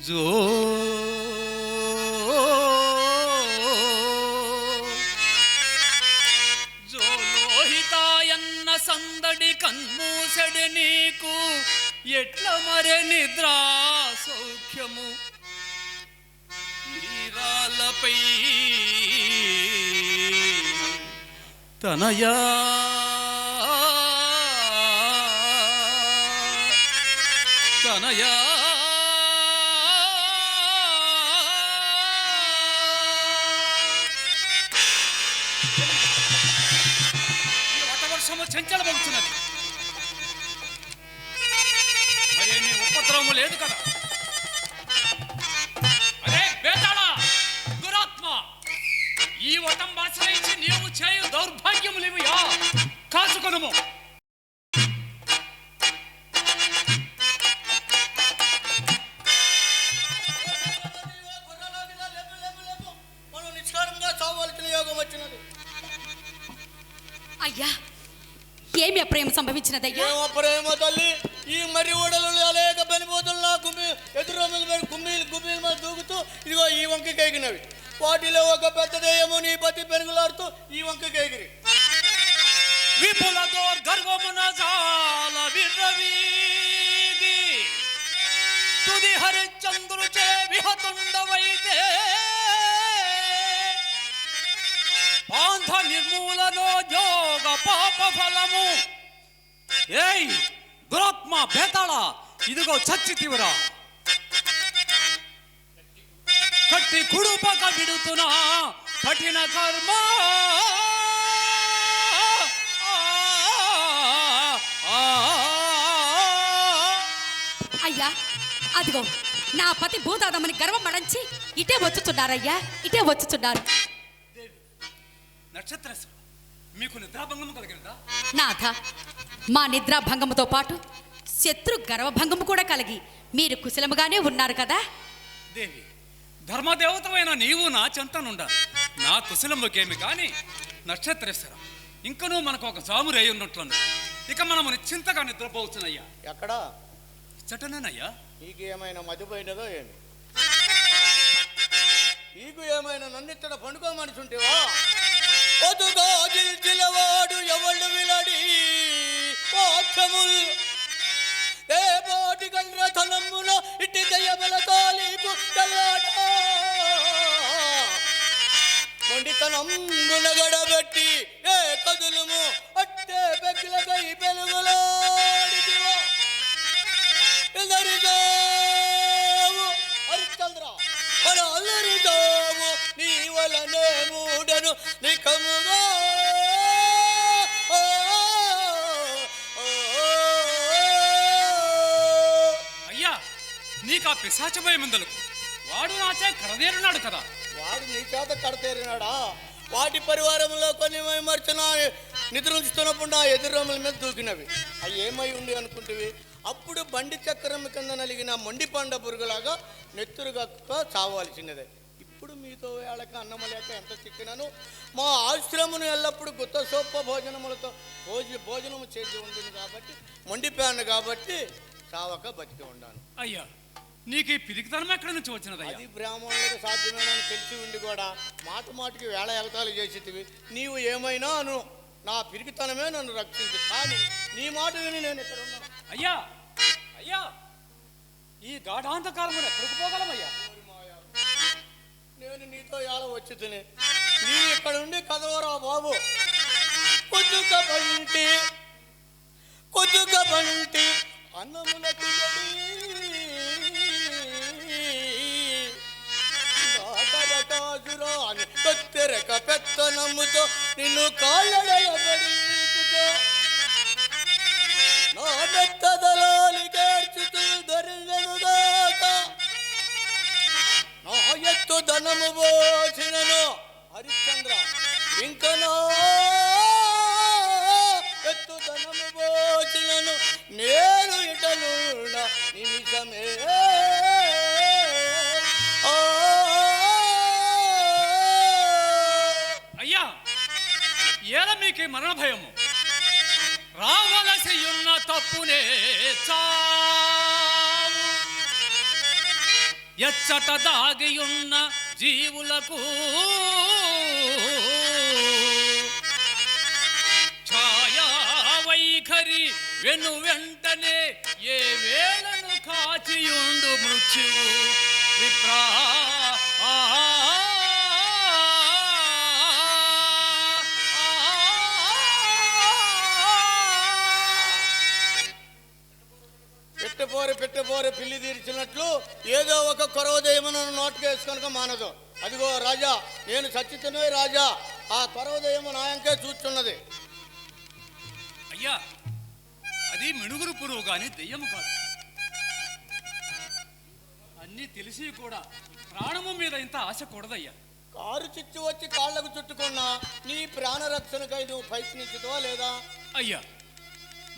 జో జోలోహితాయన్న సందడి కన్మూసడి నీకు ఎట్ల మరే నిద్రా సౌఖ్యము ఈరాలపై తనయా తనయా వటవర్షము చెంచలబడుతున్నది. మరేమీ ఉపద్రవము లేదు కదా. అరే బేతాళా, దురాత్మ, ఈ వటం ఆశ్రయించి నీవు చేయు దౌర్భాగ్యములివియా కాచుకొనుము. మనం నిష్కారంగా చావాల్సిన యోగం వచ్చినది. అయ్యా, ఏమి అప్రయం సంభవించినదయ్యా? ఏమో ప్రేమ తల్లి, ఈ మర్రి ఓడలు లేక బెనిపోతున్నా ఎదురొమ్మల మీద గుమ్మీలు మీద దూకుతూ ఇదిగో ఈ వంకకి ఎగినవి. వాటిలో ఒక పెద్ద దెయ్యము నీ పతి పెరుగులాడుతూ ఈ వంకకి ఎగిరి విపులతో గర్వమున జాల విర్రవీగి తుది హరిచంద్రు చే విహతుండవైతే పాంథ నిర్మూలనో యోగ పాప ఫలము. ఏయ్ దురాత్మ బేతాళ, ఇదిగో చచ్చితివరా. కట్టి కుడుపక విడుతున్నా కఠిన కర్మ. అయ్యా, అదిగో నా పతి భూతాదమని గర్వం మడంచి ఇటే వచ్చుచున్నారయ్యా, ఇటే వచ్చుచున్నారు. నక్షత్రేశ్వర, మీకు నిద్రాభంగము కలిగినదా? నాథ, మా నిద్రాభంగముతో పాటు శత్రు గర్వభంగము కూడా కలిగి మీరు కుశలముగానే ఉన్నారు కదా. దేవి, ధర్మదేవతమైన నీవు నా చెంతనుండా. నా కుశలముకేమి కానీ నక్షత్రేశ్వర, ఇంకనూ మనకు ఒక జాము రేయి ఉన్నట్లను. ఇక మనము నిశ్చింతగా నిద్రపోవచ్చునయ్యా. ఎక్కడా ఇచ్చటనేనయ్యా. నీకు ఏమైనా మతిపోయినదో ఏమి? నీకు ఏమైనా నన్నిచ్చట పండుకోమని చుంటేవా? ఒదుగా జిల్జిలవాడు ఎవళ్ళు విలడి వాక్యముల్ ఏ పాటి గండ్రతనమున ఇట్టి దయబల తాలీపు తెల్లాట మొండితనమున గడబెట్టి ఏ కదులుము అట్టే పెగ్గులకై పెలుగులాడిదివా. హరిశ్చంద్ర, మన అల్లరిదాము నీ వలనే మూడను నిఖముగా. అయ్యా, నీకు ఆ పిశాచ భయమందులకు వాడు నాచే కడదేరున్నాడు కదా. వాడు నీ చేత కడతేరినాడా? వాటి పరివారంలో కొన్ని మర్చిన నిద్రించుతున్నప్పుడు ఆ ఎదురొమ్మల మీద దూకినవి. అవి ఏమై ఉండి అనుకుంటేవి? అప్పుడు బండి చక్రం కింద నలిగిన మొండి పండ పురుగులాగా నెత్తురుగా చావాల్సినదే. ఇప్పుడు మీతో వేళకి అన్నము లేక ఎంత చిక్కినాను. మా ఆశ్రమును ఎల్లప్పుడు గుత్త సొప్ప భోజనములతో భోజనము చేసి ఉంటుంది కాబట్టి మొండిపోయాను కాబట్టి చావక బతికి ఉన్నాను. అయ్యా, నీకు ఈ పిరికితనం ఎక్కడి నుంచి వచ్చినదయ్యా? అది బ్రాహ్మణులకు సాధ్యమేనని తెలిసి ఉండి కూడా మాటికి వేళ ఎగతాలు చేసేటివి. నీవు ఏమైనా నా పిరికితనమే నన్ను రక్షించు, కానీ నీ మాట విని నేను ఇక్కడ ఉన్నాను. అయ్యా, అయ్యా ఈ గాఢాంధకారమును ఎక్కడికి పోగలమయ్యా? నేను నీతో ఎలా వచ్చి తిని నీ ఇక్కడ ఉండి కదవరా బాబు. కొద్దుక బంటి అన్నములకు అని తొత్తెరక పెత్తనమ్ముతో నిన్ను కాళ్ళడబడి నా మెత్తదలాలి కేర్చుతూ దొరిగనుగాక నా ఎత్తు ధనము పోసినను హరిశ్చంద్ర ఇంక నా ఎత్తు ధనము పోసినను నేను ఇటను నిమిషమే. అయ్యా ఏల మీకు మరణ భయము? రావలసియున్న తప్పునే చావు ఎచ్చట దాగియున్న జీవులకు ఛాయా వైఖరి వెను వెంటనే ఏ వేళను కాచియుండు మృత్యువు విప్రా. పెట్టబోరు పిల్లి తీర్చినట్లు ఏదో ఒక కొరవదయమును నోటుకేసుకొనక మానదు. అదిగో రాజా, నేను చచ్చితేనే రాజా, ఆ కొరవదయము నాయంకే చూస్తున్నది. అయ్యా అది మిణుగురు పురుగు గాని దెయ్యము కాదు. అన్నీ తెలిసి కూడా ప్రాణము మీద ఇంత ఆశ కూడదయ్యా. కారు చిచ్చు వచ్చి కాళ్లకు చుట్టుకున్నా నీ ప్రాణరక్షణకై నువ్వు ప్రయత్నించుతావా లేదా? అయ్యా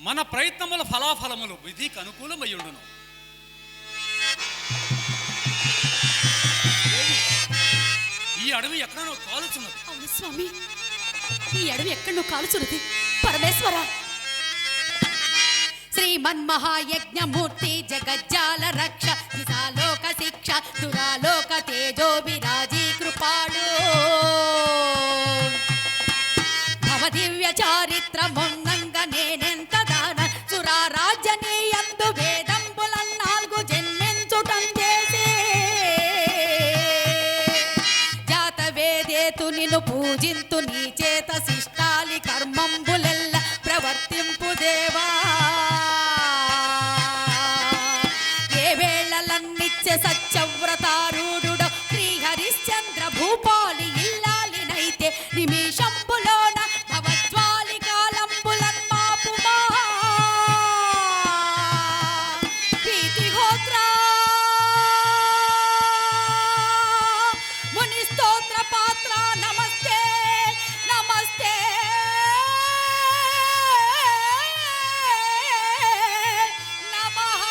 మన ప్రయత్నముల ఫలాఫలములు విధికి అనుకూలమయ్యుండును. ఈ అడవి ఎక్కడనో కాలుచున్నది. అవును స్వామి, ఈ అడవి ఎక్కడనో కాలుచున్నది. పరమేశ్వర శ్రీమన్మహాయజ్ఞమూర్తి జగజ్జాల రక్ష దిశాలోక శిక్ష దురాలోక తేజోభిరాజీ కృపాడు భవదివ్య చారిత్రమున్నంగ నేనెంత దాన సురారాజ్యనీయందు వేదంబులన్నాల్గు జన్మించుటం చేసి జాత వేదేతు నిన్ను పూజింతు నీ చేత శిష్టాలి కర్మంబులెల్ల ప్రవర్తింపు దేవా. ఏ వేళలన్నిచ్చే సత్యవ్రతారూఢుడు శ్రీ హరిశ్చంద్ర భూపాలి ఇల్లాలినైతే నిమిషంబులోన భవజ్వాలి కాలంబులన్ మాపుమా ప్రీతిహోత్ర ముని స్తోత్ర పాత్ర నమస్తే నమస్తే నమః.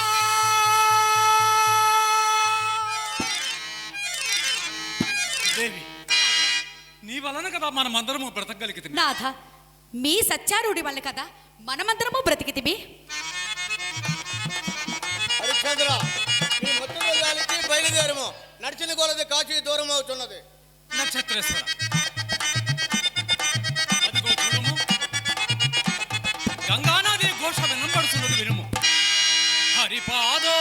దేవి నీ వలన కదా మనమందరము బ్రతకగలిగితే. నాథ మీ సత్యారూఢి వల్ల కదా మనమందరము బ్రతికితిమి. హరిశ్చంద్ర నీ మొత్తం గాలికి బయలుదేరము. నడిచిన కొలది కాచి దూరం అవుతున్నది. నక్షత్రేశ్వర అదిగో చూడము, గంగానది ఘోష వినబడుతున్నది వినుము. హరిపాదో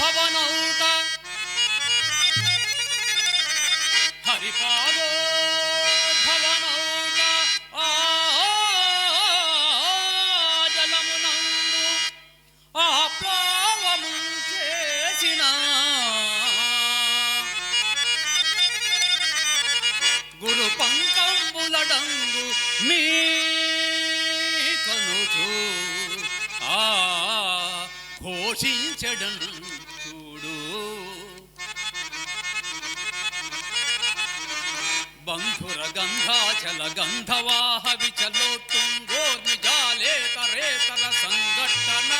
భవనౌట హరిపాదో భవనౌట ఆ జలమునందు ఆప్లావము చేసిన గురు పంకంబులడంగు మీ కనుచు ఆ ఘోషించడం చూడు. బంధుర గంధాచల గంధవాహ విచలోత్తుంగోర్మి జాలేతరేతర సంఘటన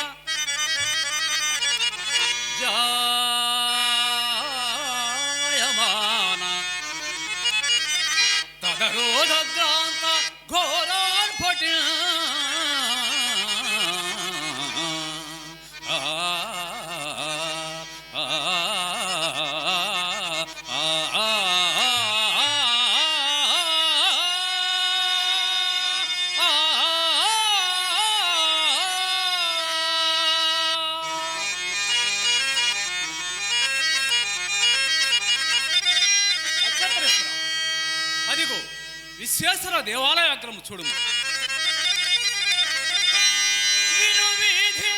జాయమాన తదరోధగ్రాంత ఘోరార్భటి విశ్వేశ్వర దేవాలయ అగ్రము చూడుము. విను వీధి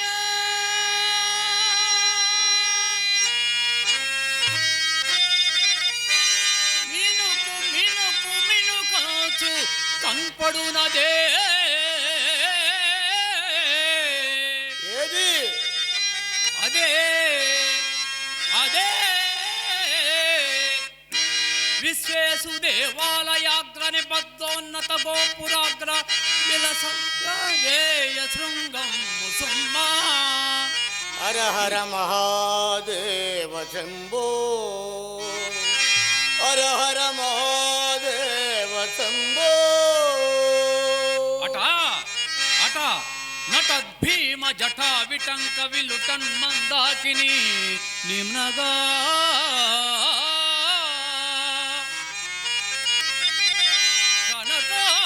మినుకు మినుకు మినుకాచు కనపడునదే. ఏది? అదే అదే విశ్వేశు దేవాలయాగ్ర నిబద్ధోన్నత గోపురాగ్ర విలసవేయ శృంగం సుమ్మా. హర హర మహాదేవ శంభో, హర హర మహాదేవ శంభో. అట అట నటద్భీమ జటా విటంక విలుటన్ మందాకిని నిమ్నగా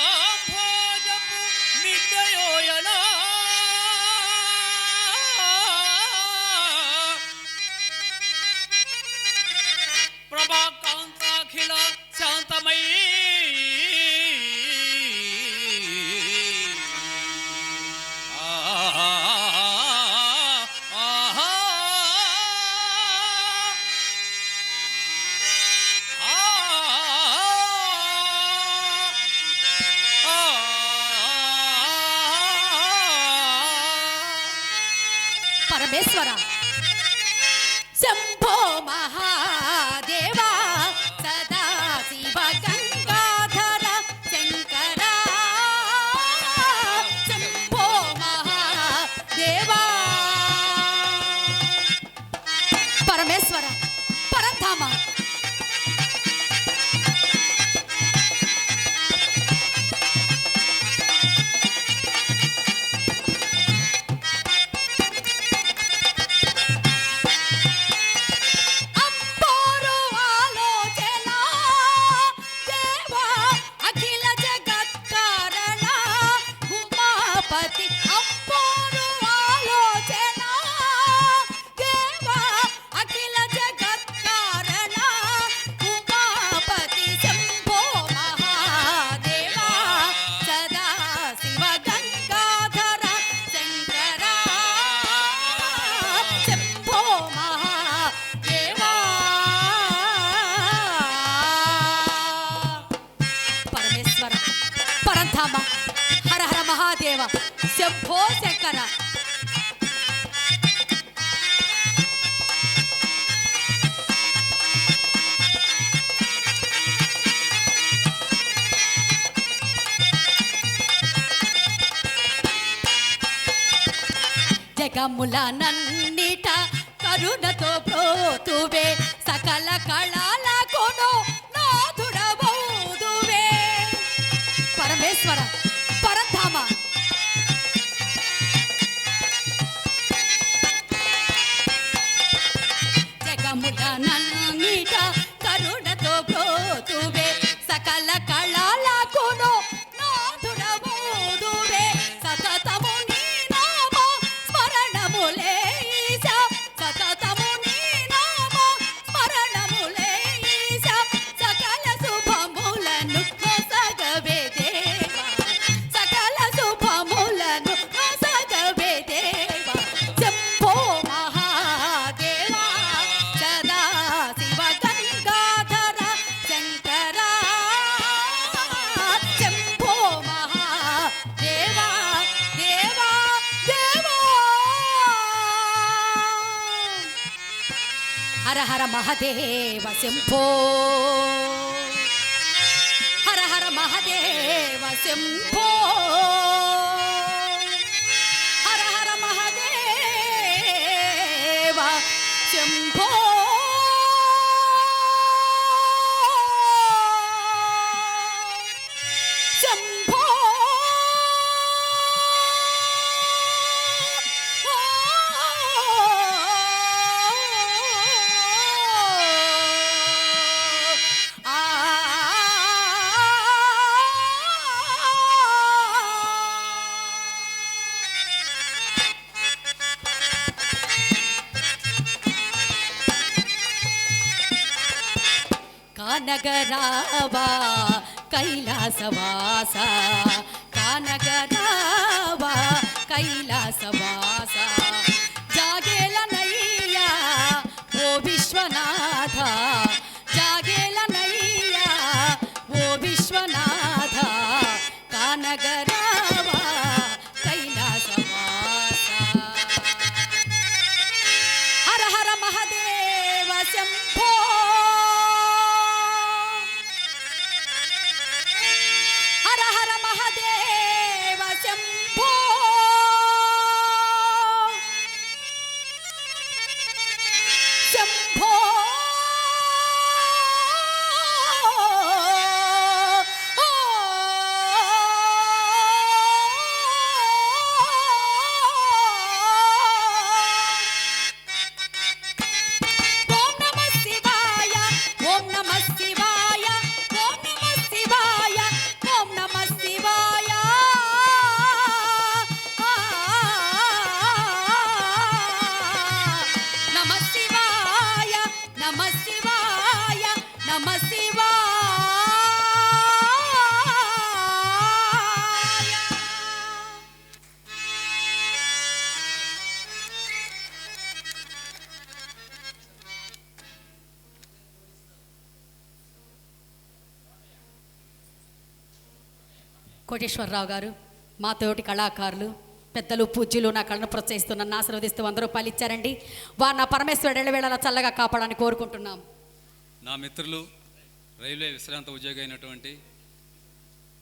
కనకాంభోజపు మిద్దయోయనా ప్రభాకాంతాఖిల శాంతమయీ పరమేశ్వర శంభో మహాదేవా సదా శివ గంగాధర శంకర. శంభో మహాదేవా పరమేశ్వర పరంధామ హర హర మహాదేవ శంభో శంకర. జగముల నన్నిట కరుణతో ప్రోతువే సకల కళల కొను నాథుడవౌదువే. పరమేశ్వర పరంధామ జగముల నన్నిట కరుణతో ప్రోతువే సకల కళల కొను నాథుడవౌదువే. సతతము నీ నామ స్మరణములే ఈశా, సతతము నీ నామ స్మరణములే ఈశా. సకల శుభములను నొసగవే దేవా, సకల శుభములను నొసగవే దేవా. శంభో మహాదేవా సదా శివ గంగాధర శంకర. శంభో మహాదేవా దేవా దేవా. హర హర మహాదేవ శంభో, హర హర మహాదేవ శంభో, హర హర మహాదేవ శంభో. శంభో కానగరావా కైలాసవాస కానగరావా కైలాసవాస జాగేలనయ్యా ఓ విశ్వనాథ జాగేలనయ్యా ఓ విశ్వనాథ కానగరావా కైలాసవాస హర హర మహదేవ శంభో హర హర మహదేవ శంభో శంభో ఓం నమః శివాయ ఓం నమః శివాయ ఓం నమః శివాయ ఓం నమః శివాయ నమః శివాయ నమః శివాయ నమః శివాయ కోటేశ్వరరావు గారు మా తోటి కళాకారులు పెద్దలు పూజ్యులు నా కళను ప్రోత్సహిస్తూ నన్ను ఆశీర్వదిస్తూ 100 రూపాయలు ఇచ్చారండి. వారు నా పరమేశ్వరుడు ఎల్లవేళలా చల్లగా కాపాడని కోరుకుంటున్నాం. నా మిత్రులు రైల్వే విశ్రాంత ఉద్యోగి అయినటువంటి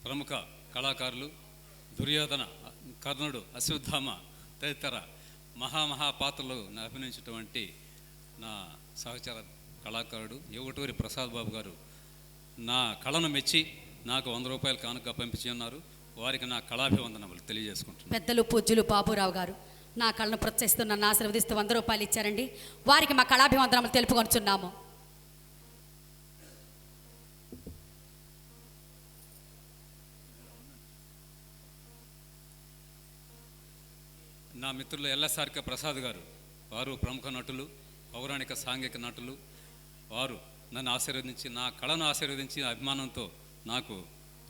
ప్రముఖ కళాకారులు దుర్యోధన, కర్ణుడు, అశ్వత్థామ తదితర మహా పాత్రలు అభినయించినటువంటి నా సహచర కళాకారుడు యువటూరి ప్రసాద్ బాబు గారు నా కళను మెచ్చి నాకు 100 రూపాయలు కానుక పంపించి ఉన్నారు. వారికి నా కళాభివందనములు తెలియజేసుకుంటున్నాను. పెద్దలు పూజ్యులు బాబురావు గారు నా కళను ప్రోత్సహిస్తూ నన్ను ఆశీర్వదిస్తూ 100 రూపాయలు ఇచ్చారండి. వారికి మా కళాభివందనములు తెలుపుకొనుచున్నాము. నా మిత్రులు ఎల్ఎస్ఆర్కే ప్రసాద్ గారు, వారు ప్రముఖ నటులు, పౌరాణిక సాంఘిక నటులు. వారు నన్ను ఆశీర్వదించి నా కళను ఆశీర్వదించి అభిమానంతో నాకు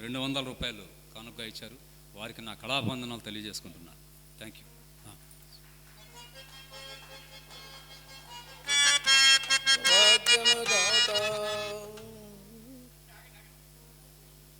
200 రూపాయలు కానుకగా ఇచ్చారు. వారికి నా కళాభివందనాలు తెలియజేసుకుంటున్నాను. Thank you.